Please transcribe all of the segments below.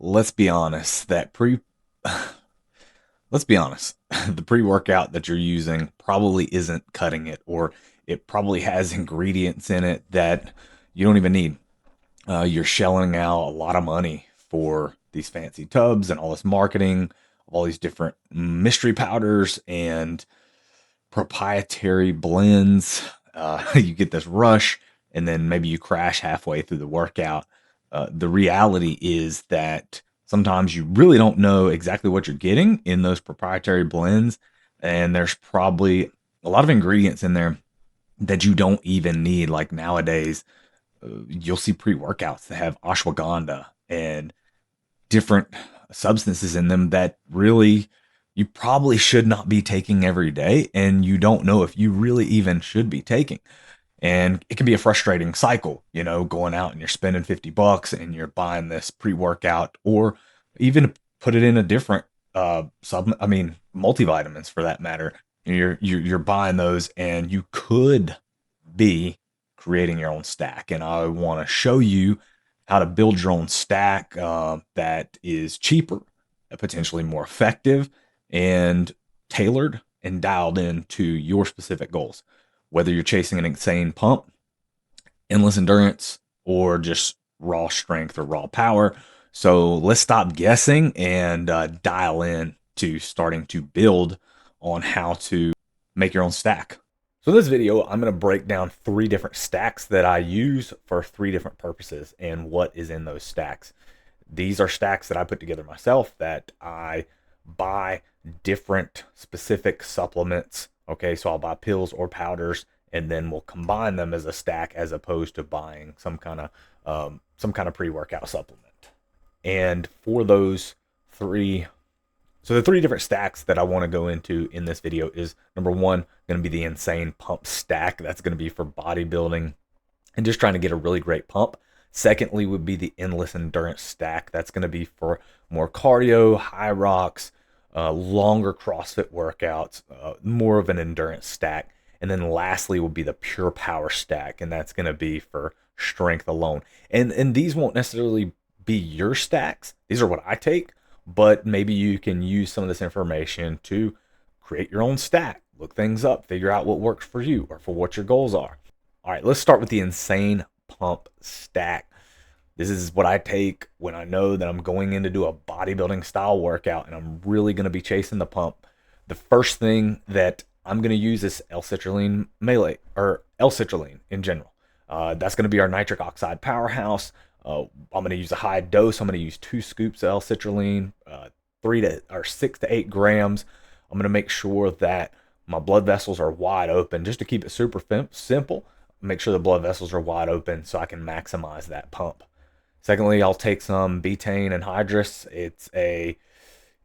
let's be honest, let's be honest, the pre-workout that you're using probably isn't cutting it, or it probably has ingredients in it that you don't even need. You're shelling out a lot of money for these fancy tubs and all this marketing, all these different mystery powders and proprietary blends. You get this rush, and then maybe you crash halfway through the workout. The reality is that sometimes you really don't know exactly what you're getting in those proprietary blends, and there's probably a lot of ingredients in there that you don't even need. Like nowadays, you'll see pre-workouts that have ashwagandha and different substances in them that really you probably should not be taking every day, and you don't know if you really even should be taking. And it can be a frustrating cycle, going out and you're spending $50 and you're buying this pre-workout, or even put it in a different multivitamins for that matter. You're buying those, and you could be creating your own stack. And I want to show you how to build your own stack that is cheaper, potentially more effective, and tailored and dialed in to your specific goals. Whether you're chasing an insane pump, endless endurance, or just raw strength or raw power. So let's stop guessing and dial in to starting to build on how to make your own stack. So in this video, I'm going to break down 3 different stacks that I use for 3 different purposes and what is in those stacks. These are stacks that I put together myself, that I buy different specific supplements. Okay, so I'll buy pills or powders, and then we'll combine them as a stack, as opposed to buying some kind of pre-workout supplement. And for those 3, so the 3 different stacks that I want to go into in this video is, number 1, going to be the insane pump stack. That's going to be for bodybuilding and just trying to get a really great pump. Secondly would be the endless endurance stack. That's going to be for more cardio, high rocks, longer CrossFit workouts, more of an endurance stack. And then lastly will be the pure power stack, and that's going to be for strength alone. And these won't necessarily be your stacks. These are what I take, but maybe you can use some of this information to create your own stack, look things up, figure out what works for you or for what your goals are. All right, let's start with the insane pump stack. This is what I take when I know that I'm going in to do a bodybuilding style workout and I'm really going to be chasing the pump. The first thing that I'm going to use is L-Citrulline Melee, or L-Citrulline in general. That's going to be our nitric oxide powerhouse. I'm going to use a high dose. I'm going to use 2 scoops of L-Citrulline, 6 to 8 grams. I'm going to make sure that my blood vessels are wide open, just to keep it super simple. Make sure the blood vessels are wide open so I can maximize that pump. Secondly, I'll take some Betaine Anhydrous.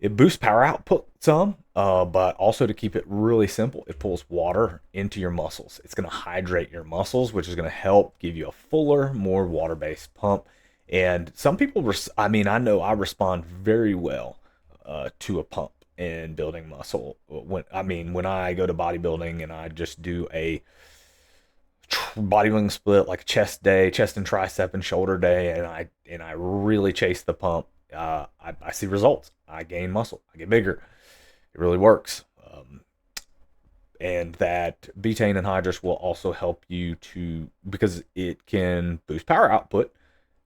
It boosts power output some, but also, to keep it really simple, it pulls water into your muscles. It's going to hydrate your muscles, which is going to help give you a fuller, more water-based pump. And some people, I know I respond very well to a pump in building muscle. When I go to bodybuilding and I just do a bodybuilding split, like a chest day, chest and tricep and shoulder day, and I really chase the pump, I see results. I gain muscle. I get bigger. It really works. And that betaine anhydrous will also help you because it can boost power output,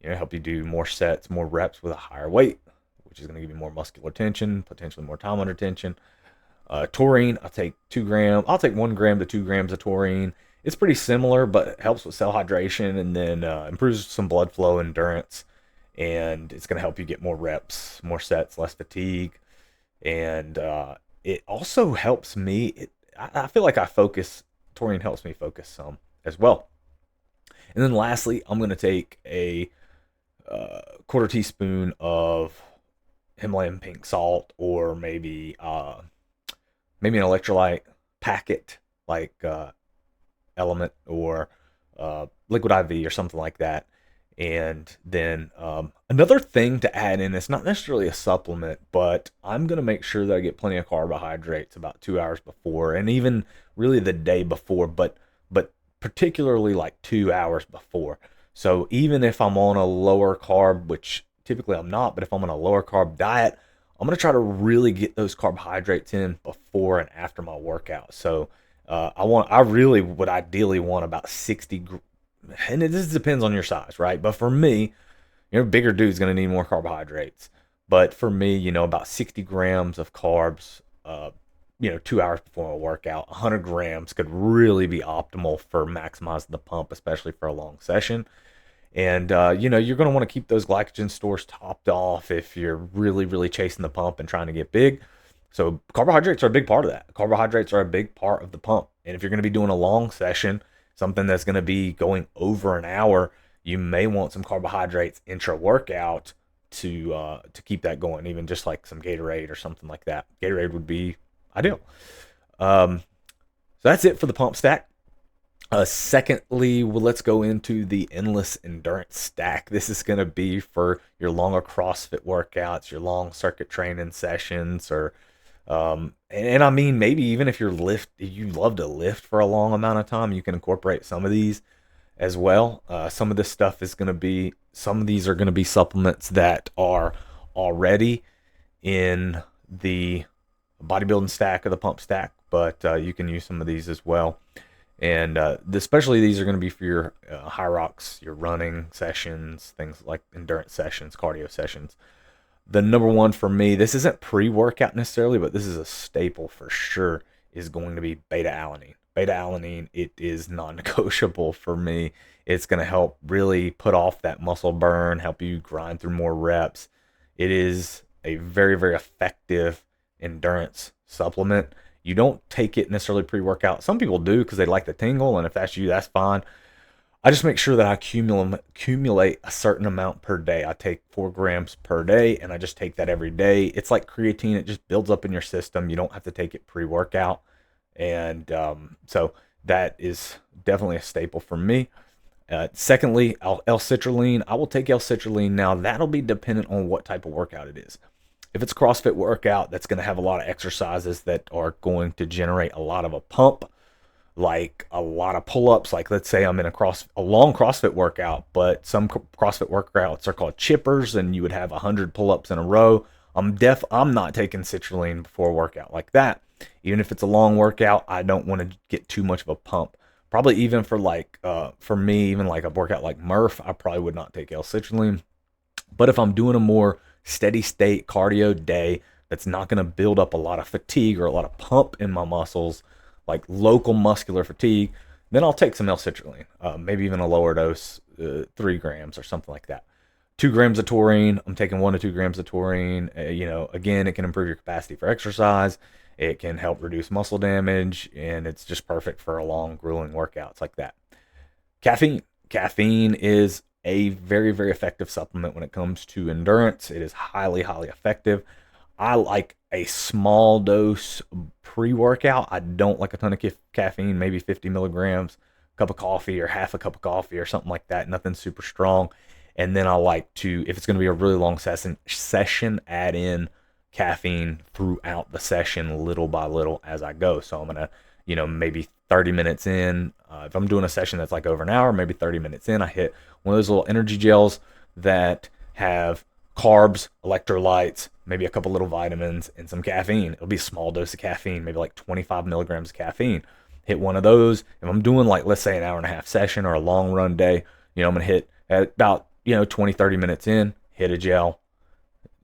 help you do more sets, more reps with a higher weight, which is going to give you more muscular tension, potentially more time under tension. Taurine, I'll take 2 grams. I'll take 1 gram to 2 grams of taurine. It's pretty similar, but it helps with cell hydration, and then improves some blood flow, endurance, and it's going to help you get more reps, more sets, less fatigue. And it also helps me. I feel like taurine helps me focus some as well. And then lastly, I'm going to take a quarter teaspoon of Himalayan pink salt, or maybe an electrolyte packet, like LMNT or liquid IV or something like that. And then another thing to add in, it's not necessarily a supplement, but I'm going to make sure that I get plenty of carbohydrates about 2 hours before, and even really the day before, but particularly like 2 hours before. So even if I'm on a lower carb, which typically I'm not, but if I'm on a lower carb diet, I'm going to try to really get those carbohydrates in before and after my workout. So I really would ideally want about 60, and this depends on your size, right? But for me, bigger dude's going to need more carbohydrates. But for me, about 60 grams of carbs, 2 hours before a workout, 100 grams could really be optimal for maximizing the pump, especially for a long session. And, you're going to want to keep those glycogen stores topped off if you're really, really chasing the pump and trying to get big. So carbohydrates are a big part of that. Carbohydrates are a big part of the pump. And if you're going to be doing a long session, something that's going to be going over an hour, you may want some carbohydrates intra-workout to keep that going, even just like some Gatorade or something like that. Gatorade would be ideal. So that's it for the pump stack. Secondly, well, let's go into the endless endurance stack. This is going to be for your longer CrossFit workouts, your long circuit training sessions, or and I mean maybe even if you love to lift for a long amount of time, you can incorporate some of these as well. Some of this stuff is going to be, some of these are going to be supplements that are already in the bodybuilding stack or the pump stack, but you can use some of these as well. And especially these are going to be for your high rocks, your running sessions, things like endurance sessions, cardio sessions. The number one for me, this isn't pre-workout necessarily, but this is a staple for sure, is going to be beta-alanine. Beta-alanine, it is non-negotiable for me. It's going to help really put off that muscle burn, help you grind through more reps. It is a very, very effective endurance supplement. You don't take it necessarily pre-workout. Some people do because they like the tingle, and if that's you, that's fine. I just make sure that I accumulate a certain amount per day. I take 4 grams per day, and I just take that every day. It's like creatine. It just builds up in your system. You don't have to take it pre-workout. And so that is definitely a staple for me. Secondly, L-Citrulline. I will take L-Citrulline. Now, that'll be dependent on what type of workout it is. If it's a CrossFit workout, that's going to have a lot of exercises that are going to generate a lot of a pump, like a lot of pull-ups. Like let's say I'm in a long CrossFit workout, but some CrossFit workouts are called chippers, and you would have 100 pull-ups in a row. I'm not taking citrulline before a workout like that. Even if it's a long workout, I don't want to get too much of a pump. Probably even for me, even like a workout like Murph, I probably would not take L-Citrulline. But if I'm doing a more steady state cardio day that's not going to build up a lot of fatigue or a lot of pump in my muscles, like local muscular fatigue, then I'll take some L-Citrulline, maybe even a lower dose, 3 grams or something like that. 2 grams of taurine, I'm taking 1 to 2 grams of taurine. Again, it can improve your capacity for exercise. It can help reduce muscle damage, and it's just perfect for a long, grueling workouts like that. Caffeine is a very, very effective supplement when it comes to endurance. It is highly, highly effective. I like a small dose pre-workout. I don't like a ton of caffeine, maybe 50 milligrams, a cup of coffee or half a cup of coffee or something like that. Nothing super strong. And then I like to, if it's going to be a really long session, add in caffeine throughout the session little by little as I go. So I'm going to, maybe 30 minutes in, if I'm doing a session that's like over an hour, maybe 30 minutes in, I hit one of those little energy gels that have carbs, electrolytes, maybe a couple little vitamins, and some caffeine. It'll be a small dose of caffeine, maybe like 25 milligrams of caffeine. Hit one of those. If I'm doing like, let's say an hour and a half session or a long run day, I'm going to hit at about, 20, 30 minutes in, hit a gel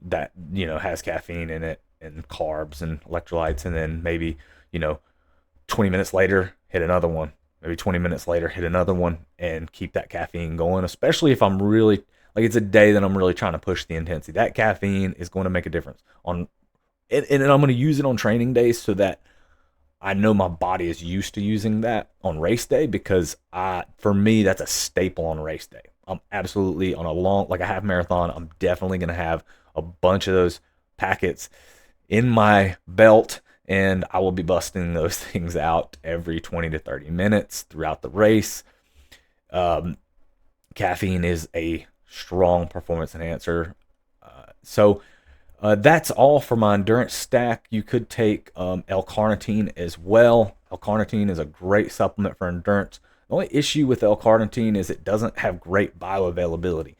that, has caffeine in it and carbs and electrolytes. And then maybe, 20 minutes later, hit another one. Maybe 20 minutes later, hit another one, and keep that caffeine going, especially if I'm really, like it's a day that I'm really trying to push the intensity. That caffeine is going to make a difference and I'm going to use it on training days so that I know my body is used to using that on race day, because for me, that's a staple on race day. I'm absolutely on a half marathon, I'm definitely going to have a bunch of those packets in my belt, and I will be busting those things out every 20 to 30 minutes throughout the race. Caffeine is a strong performance enhancer. So that's all for my endurance stack. You could take L-Carnitine as well. L-Carnitine is a great supplement for endurance. The only issue with L-Carnitine is it doesn't have great bioavailability.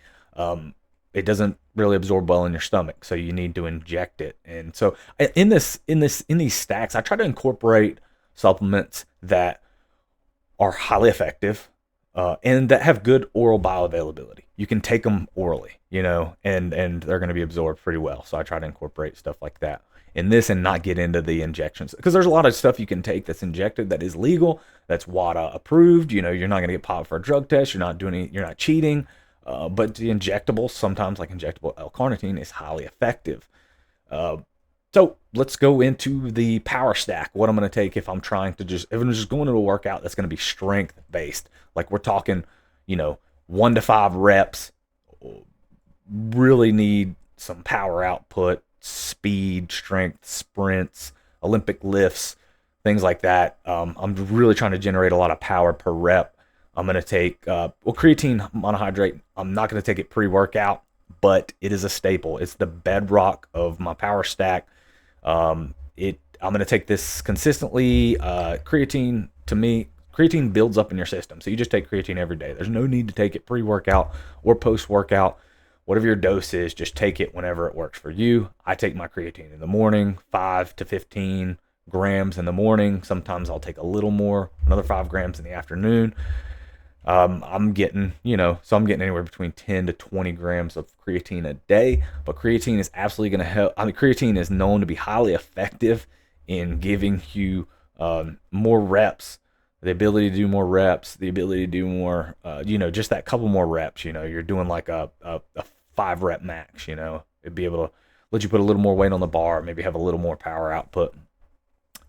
it doesn't really absorb well in your stomach, so you need to inject it. And so in these stacks, I try to incorporate supplements that are highly effective, and that have good oral bioavailability. You can take them orally, and they're going to be absorbed pretty well. So I try to incorporate stuff like that in this and not get into the injections, because there's a lot of stuff you can take that's injected that is legal, that's WADA approved. You're not going to get popped for a drug test. You're not cheating. But the injectables, sometimes like injectable L-carnitine, is highly effective. Uh, so let's go into the power stack. What I'm going to take if I'm just going to a workout that's going to be strength based. Like we're talking, 1 to 5 reps. Really need some power output, speed, strength, sprints, Olympic lifts, things like that. I'm really trying to generate a lot of power per rep. I'm going to take, creatine monohydrate. I'm not going to take it pre-workout, but it is a staple. It's the bedrock of my power stack. I'm going to take this consistently. Creatine, to me, creatine builds up in your system. So you just take creatine every day. There's no need to take it pre-workout or post-workout. Whatever your dose is, just take it whenever it works for you. I take my creatine in the morning, 5 to 15 grams in the morning. Sometimes I'll take a little more, another 5 grams in the afternoon. I'm getting anywhere between 10 to 20 grams of creatine a day, but creatine is absolutely going to help. Creatine is known to be highly effective in giving you more reps, the ability to do more reps, the ability to do more, just that couple more reps. You're doing like a 5 rep max. It'd be able to let you put a little more weight on the bar, maybe have a little more power output.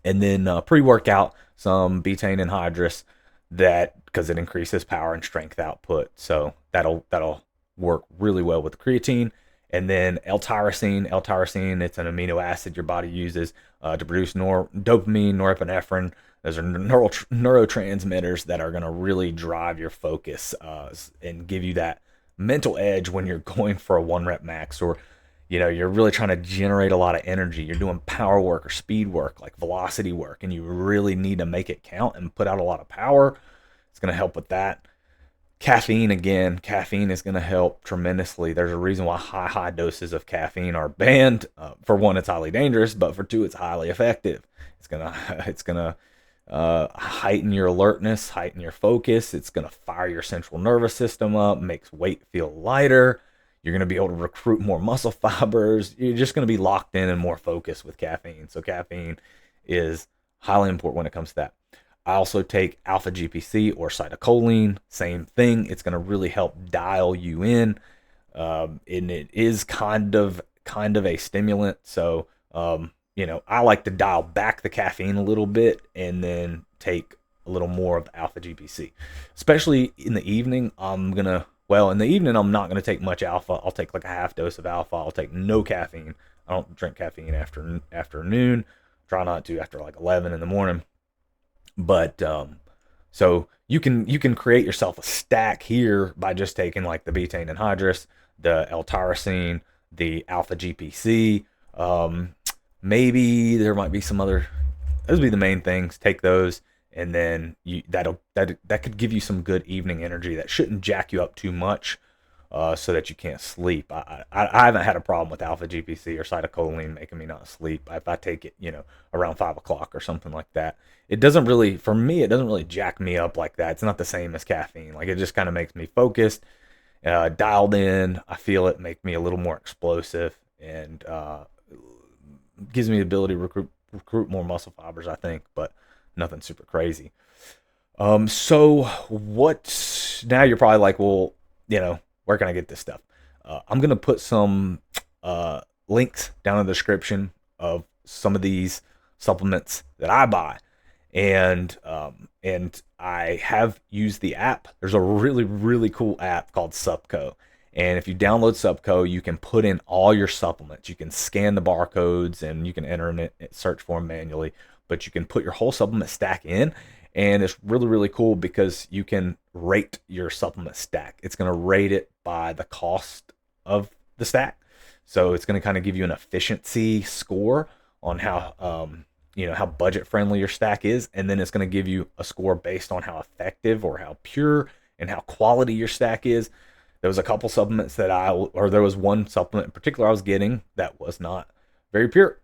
And then pre-workout, some betaine anhydrous, because it increases power and strength output. So that'll work really well with creatine. And then L-tyrosine. L-tyrosine, it's an amino acid your body uses to produce dopamine, norepinephrine. Those are neurotransmitters that are going to really drive your focus and give you that mental edge when you're going for a 1 rep max, or you're really trying to generate a lot of energy. You're doing power work or speed work, like velocity work, and you really need to make it count and put out a lot of power. It's going to help with that. Caffeine is going to help tremendously. There's a reason why high doses of caffeine are banned. For one, it's highly dangerous, but for two, it's highly effective. It's gonna heighten your alertness, heighten your focus. It's gonna fire your central nervous system up, makes weight feel lighter. You're going to be able to recruit more muscle fibers. You're just going to be locked in and more focused with caffeine. So caffeine is highly important when it comes to that. I also take alpha GPC or cytocholine. Same thing. It's going to really help dial you in. And it is kind of a stimulant. So, I like to dial back the caffeine a little bit and then take a little more of alpha GPC. Especially in the evening, in the evening, I'm not going to take much alpha. I'll take like a half dose of alpha. I'll take no caffeine. I don't drink caffeine after noon. Try not to after like 11 in the morning. But so you can create yourself a stack here by just taking like the betaine anhydrous, the L-tyrosine, the alpha GPC. Maybe there might be some other. Those would be the main things. Take those. And then that could give you some good evening energy that shouldn't jack you up too much, so that you can't sleep. I haven't had a problem with alpha GPC or cytocholine making me not sleep. If I take it, around 5 o'clock or something like that, it doesn't really jack me up like that. It's not the same as caffeine. Like it just kind of makes me focused, dialed in. I feel it make me a little more explosive, and gives me the ability to recruit more muscle fibers, I think, but nothing super crazy. So what? Now you're probably like, well, where can I get this stuff? I'm gonna put some links down in the description of some of these supplements that I buy, and I have used the app. There's a really, really cool app called Suppco. And if you download Suppco, you can put in all your supplements. You can scan the barcodes and you can enter in it, search for them manually. But you can put your whole supplement stack in, and it's really, really cool because you can rate your supplement stack. It's going to rate it by the cost of the stack. So it's going to kind of give you an efficiency score on how how budget friendly your stack is, and then it's going to give you a score based on how effective or how pure and how quality your stack is. There was a couple supplements that there was one supplement in particular I was getting that was not very pure.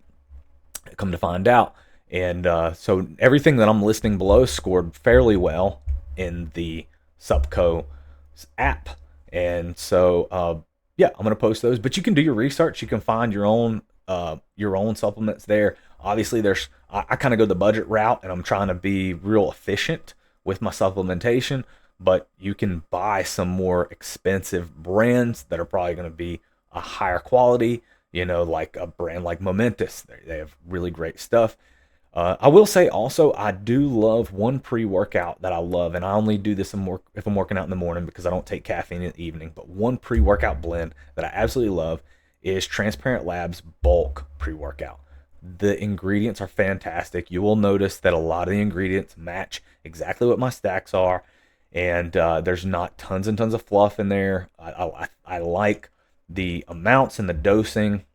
Come to find out. And so everything that I'm listing below scored fairly well in the Suppco app. And so, yeah, I'm going to post those, but you can do your research. You can find your own supplements there. Obviously, I kind of go the budget route, and I'm trying to be real efficient with my supplementation. But you can buy some more expensive brands that are probably going to be a higher quality. Like a brand like Momentous, they have really great stuff. I will say also, I do love one pre-workout that I love, and I only do this if I'm working out in the morning because I don't take caffeine in the evening. But one pre-workout blend that I absolutely love is Transparent Labs Bulk Pre-Workout. The ingredients are fantastic. You will notice that a lot of the ingredients match exactly what my stacks are, and there's not tons and tons of fluff in there. I like the amounts and the dosing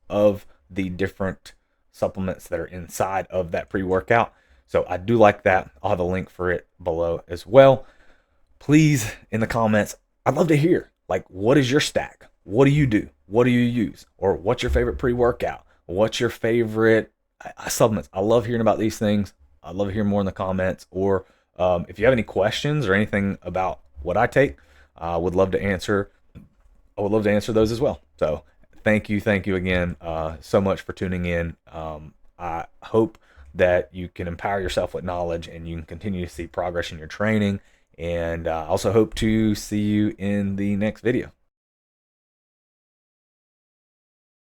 of the different supplements that are inside of that pre-workout. So I do like that. I'll have a link for it below as well. Please, in the comments, I'd love to hear, like, what is your stack? What do you do? What do you use? Or what's your favorite pre-workout? What's your favorite supplements? I love hearing about these things. I'd love to hear more in the comments. Or if you have any questions or anything about what I take, I would love to answer those as well. So thank you again so much for tuning in. I hope that you can empower yourself with knowledge and you can continue to see progress in your training. And I also hope to see you in the next video.